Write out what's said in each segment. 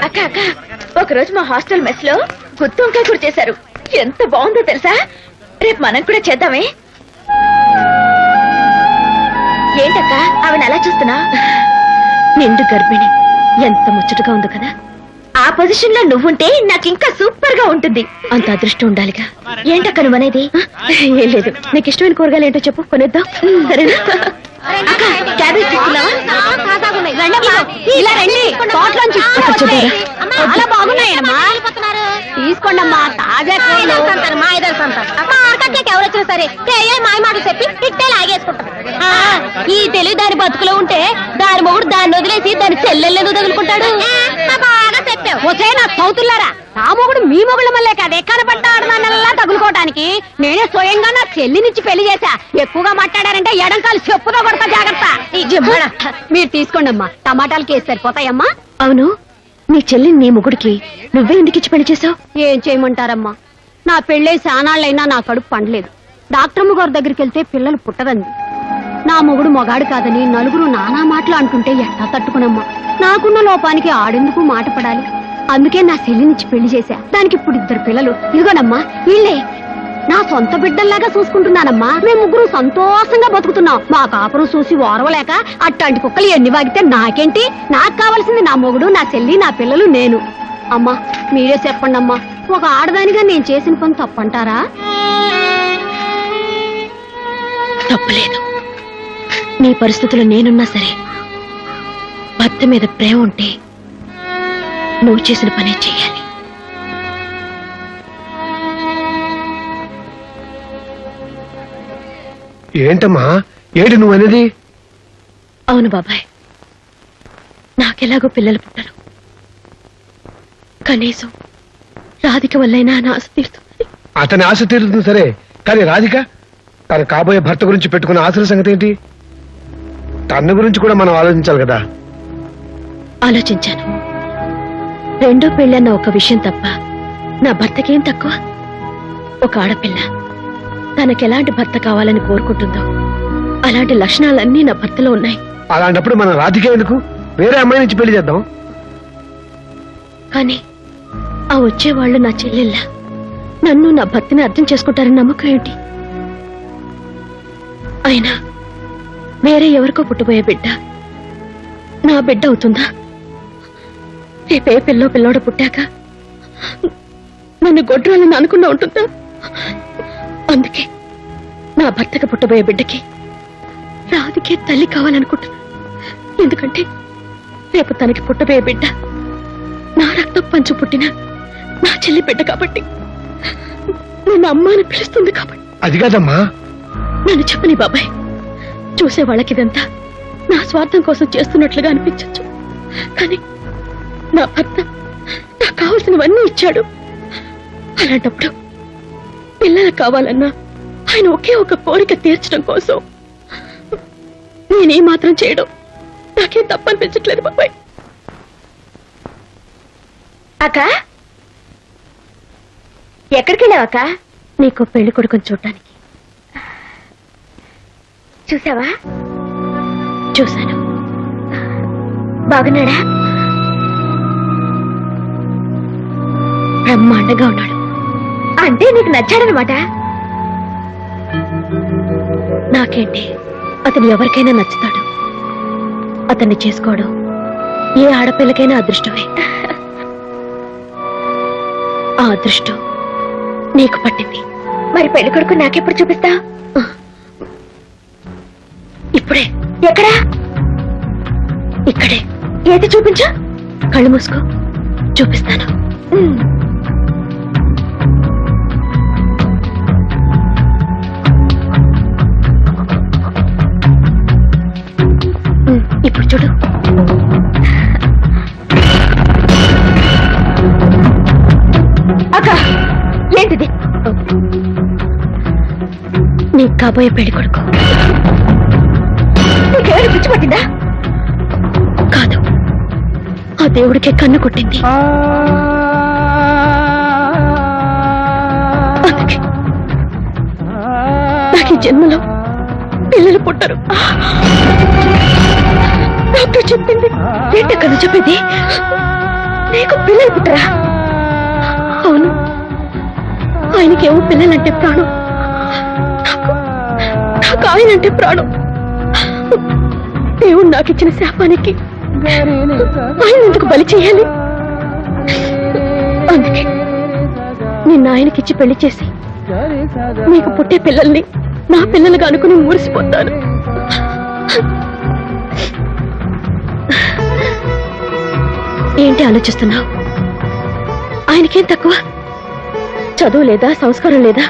అక్క అక్క, ఒకరోజు మా హాస్టల్ మెస్ లో గుత్తి వంకాయ కూర చేశారు. ఎంత బాగుందో తెలుసా? రేపు మనం కూడా చేద్దామే. ఏంటక్క ఆవిడ అలా చూస్తున్నా? నిండు గర్భిణి, ఎంత ముచ్చటగా ఉందో కదా. ఆ పొజిషన్ లో నువ్వుంటే నాకు ఇంకా సూపర్ గా ఉంటుంది. అంత అదృష్టం ఉండాలిగా. ఏంటక్క నువ్వు అనేది? ఏం లేదు, నీకు ఇష్టమైన కూరగాయలు ఏంటో చెప్పు, కొనేద్దాం. సరేనా? అక్క క్యాబేజ్ తీసుకున్నావా? చాలా బాగున్నాయమ్మా, తీసుకోండమ్మా. తాజా ఎవరు వచ్చినా సరే మాయ మాటలు చెప్పి ఇట్టే లాగేసుకుంటాం. ఈ తెలివి దాని బతుకులో ఉంటే దాని మొగుడు దాన్ని వదిలేసి దాని చెల్లెళ్ళేందుకు తగులుకుంటాడు. బాగా చెప్పావు. వచ్చే నా సౌతుల్లారా, నా మొగుడు మీ మొగుళ్ళ మళ్ళీ కాదే కనపడ్డ ఆడదాన్నల్లా తగులుకోవడానికి నేనే స్వయంగా నా చెల్లినిచ్చి పెళ్లి చేశా. ఎక్కువగా మాట్లాడారంటే ఎడంకాలు చెప్పుతో కొడతా, జాగ్రత్త. మీరు తీసుకోండమ్మా, టమాటాలు కేసు సరిపోతాయమ్మా. అవును, నీ చెల్లిని నీ మొగుడికి నువ్వే ఎందుకు ఇచ్చి పెళ్లి చేసావు? ఏం చేయమంటారమ్మా, నా పెళ్ళై శానాళ్ళైనా నా కడుపు పండలేదు. డాక్టర్మ్మ గారి దగ్గరికి వెళ్తే పిల్లలు పుట్టదండి. నా మొగుడు మొగాడు కాదని నలుగురు నానా మాటలు అంటుంటే ఎట్టా తట్టుకునమ్మా. నాకున్న లోపానికి ఆడెందుకు మాట పడాలి. అందుకే నా చెల్లినిచ్చి పెళ్లి చేశా. దానికి ఇప్పుడు 2 పిల్లలు. ఇదిగోనమ్మా వీళ్ళే నా సొంత బిడ్డల్లాగా చూసుకుంటున్నానమ్మా. మేము ముగ్గురు సంతోషంగా బతుకుతున్నాం. మా కాపురం చూసి ఓరవలేక అట్లాంటి కుక్కలు ఎన్ని వాగితే నాకేంటి? నాకు కావాల్సింది నా మొగుడు, నా చెల్లి, నా పిల్లలు, నేను. అమ్మా మీరే చెప్పండి అమ్మా, ఒక ఆడదానిగా నేను చేసిన పని తప్పంటారా? తప్పలేదు. నీ పరిస్థితుల్లో నేనున్నా సరే భర్త మీద ప్రేమ ఉంటే నువ్వు చేసిన పనే చెయ్యాలి. ఏంటమ్మా, ఏంటి నువ్వనేది? అవును బాబాయ్, నాకెలాగో పిల్లలు పుట్టరు. కనీసం రాధిక వల్లైనా నా ఆశ తీరుతుంది. అతని ఆశ తీరుతుంది సరే, కానీ రాధిక తన కాబోయే భర్త గురించి పెట్టుకున్న ఆశల సంగతి ఏంటి? తన గురించి కూడా మనం ఆలోచించాలి కదా. ఆలోచించాను. 2వ పెళ్ళన్న ఒక విషయం తప్ప నా భర్తకేం తక్కువ? ఒక ఆడపిల్ల తనకెలాంటి భర్త కావాలని కోరుకుంటుందో అలాంటి లక్షణాలన్నీ నా భర్తలో ఉన్నాయి. అలాంటప్పుడు మనం రాధిక ఎందుకు, వేరే అమ్మాయి నుంచి పెళ్లి చేద్దాం. కానీ ఆ వచ్చేవాళ్లు నా చెల్లెళ్ళ నన్ను, నా భర్తని అర్థం చేసుకుంటారని నమ్మకం ఏంటి? అయినా వేరే ఎవరికో పుట్టబోయే బిడ్డ నా బిడ్డ అవుతుందా? రేపే పిల్లోడు పుట్టాక నన్ను గొడ్రాలని అనుకున్నా ఉంటుందా? అందుకే నా భర్తకు పుట్టబోయే బిడ్డకి రాధికే తల్లి కావాలనుకుంటున్నా. ఎందుకంటే రేపు తనకి పుట్టబోయే బిడ్డ నా రక్తం పంచు పుట్టిన నా చెల్లి బిడ్డ కాబట్టి, నేను అమ్మాని పిలుస్తుంది కాబట్టి. అది కాదమ్మా. నన్ను చెప్పని బాబాయ్, చూసే వాళ్ళకిదంతా నా స్వార్థం కోసం చేస్తున్నట్లుగా అనిపించచ్చు. కానీ నా భర్త నాకు కావలసినవన్నీ ఇచ్చాడు. అలాంటప్పుడు పిల్లలు కావాలన్నా ఆయన ఒకే ఒక కోరిక తీర్చడం కోసం నేనే మాత్రం చేయడం నాకేం తప్పనిపించట్లేదు బాబాయ్. అక్క ఎక్కడికి వెళ్ళావక్క? నీకు పెళ్లి కొడుకుని చూడటానికి. చూసావా? చూశాను. బాగున్నాడా? బ్రహ్మాండంగా ఉన్నాడు. అంటే నీకు నచ్చాడనమాట? నాకేంటి, అతను ఎవరికైనా నచ్చుతాడు. అతన్ని చేసుకోవడం ఏ ఆడపిల్లకైనా అదృష్టమే. ఆ అదృష్టం నీకు పట్టింది. మరి పెళ్లి కొడుకు నాకెప్పుడు చూపిస్తా? ఇప్పుడే. ఎక్కడా? ఇక్కడే. ఏది చూపించు? కళ్ళు మూసుకో, చూపిస్తాను. ఇప్పుడు చూడు. అక్క ఏంటిది? నీకు కాబోయే పెళ్లి కొడుకు. నీకేమైనా పిచ్చి పట్టిందా? కాదు, ఆ దేవుడికే కన్ను కొట్టింది. అందుకే నాకు ఈ జన్మలో పిల్లలు పుట్టరు. డాక్టర్ చెప్పింది ఏంటక్కడ చెప్పేది? మీకు పిల్లలు పుట్టరా? అవును, ఆయనకేమో పిల్లలంటే ప్రాణం, నాకు ఆయనంటే ప్రాణం. దేవుడు నాకు ఇచ్చిన శాపానికి ఆయన ఎందుకు బలి చేయాలి? అందుకే నిన్న ఆయనకిచ్చి పెళ్లి చేసి మీకు పుట్టే పిల్లల్ని నా పిల్లలుగా అనుకుని మురిసిపోతాను. ఏంటి ఆలోచిస్తున్నావు? ఆయనకేం తక్కువ? చదువు లేదా, సంస్కారం లేదా,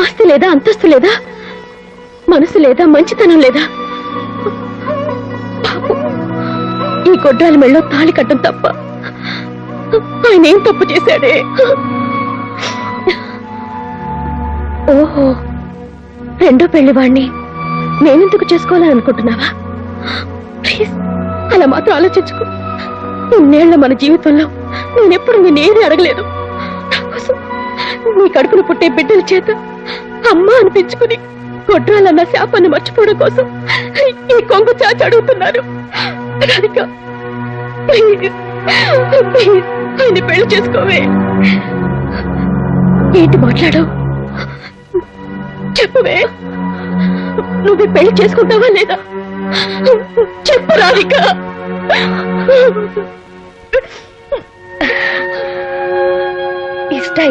ఆస్తి లేదా, అంతస్తు లేదా, మనసు లేదా, మంచితనం లేదా? పాపం, ఈ గొడ్రాలి మెళ్ళో తాళి కట్టం తప్ప ఆయన ఏం తప్పు చేశాడే? ఓహో, రెండో పెళ్లివాణ్ణి నేనెందుకు చేసుకోవాలని అనుకుంటున్నావా? ప్లీజ్, అలా మాత్రం ఆలోచించుకో. ఇన్నేళ్ల మన జీవితంలో నేనెప్పుడు నేనేది అడగలేదు. నా కోసం నీ కడుపును పుట్టే బిడ్డల చేత అమ్మ అనిపించుకుని గొడ్రాలన్న శాపాన్ని మర్చిపోవడం కోసం ఈ కొంగు చాచి అడుగుతున్నారు. రాధిక, ప్లీజ్, ప్లీజ్, ఆయన్ని పెళ్లి చేసుకోవే. ఏంటి మాట్లాడావు? చెప్పవే, నువ్వు ఈ పెళ్లి చేసుకుంటావా లేదా? చెప్పు రాధిక.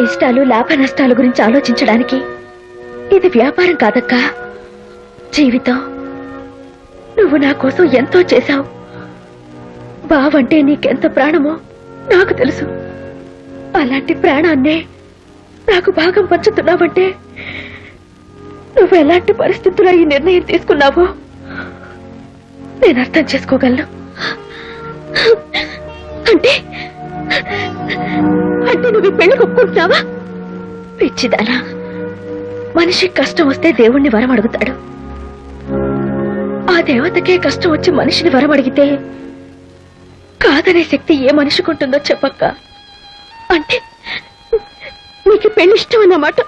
ఇష్టాలు, లాభ నష్టాల గురించి ఆలోచించడానికి ఇది వ్యాపారం కాదక్కా, జీవితం. నువ్వు నా కోసం ఎంతో చేశావు. బావంటే నీకెంత ప్రాణమో నాకు తెలుసు. అలాంటి ప్రాణాన్నే నాకు భాగం పంచుతున్నావంటే నువ్వు ఎలాంటి పరిస్థితుల్లో ఈ నిర్ణయం తీసుకున్నావో నేను అర్థం చేసుకోగలను. అంటే అంటే నువ్వు ఈ పెళ్లికి ఒప్పుకుంటున్నావా? పిచ్చిదానా, మనిషికి కష్టం వస్తే దేవుణ్ణి వరం అడుగుతాడు. ఆ దేవతకే కష్టం వచ్చి మనిషిని వరం అడిగితే కాదనే శక్తి ఏ మనిషికి ఉంటుందో చెప్పక్క. అంటే నీకు పెళ్లి ఇష్టం అన్నమాట.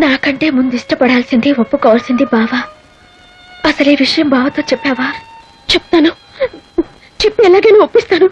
నాకంటే ముందు ఇష్టపడాల్సింది, ఒప్పుకోవాల్సింది బావా. అసలు ఈ విషయం బావతో చెప్పావా? చెప్తాను, చెప్పి ఎలాగైనా ఒప్పిస్తాను.